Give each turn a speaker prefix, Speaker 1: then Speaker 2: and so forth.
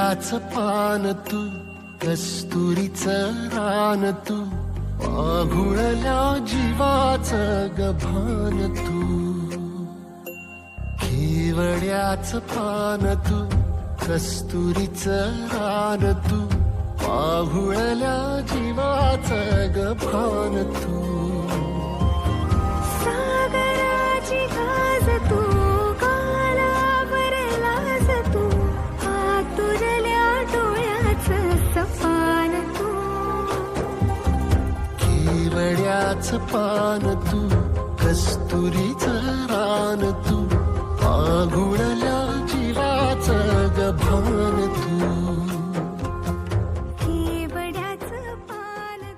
Speaker 1: केवड्याचं पान तू, कस्तुरीचं रान तू, पाघुळल्या जीवाचं गभान तू. केवड्याचं पान तू, कस्तुरीचं रान तू, पाघुळल्या जीवाचं गभान तू.
Speaker 2: सागराची गाज तू, गालावर लाज तू, आतुरल्या डोळ्याचं सपान तू.
Speaker 1: केवड्याचं पान तू, कस्तुरीचं रान तू, पाघुळल्या जीवाचं गभान तू.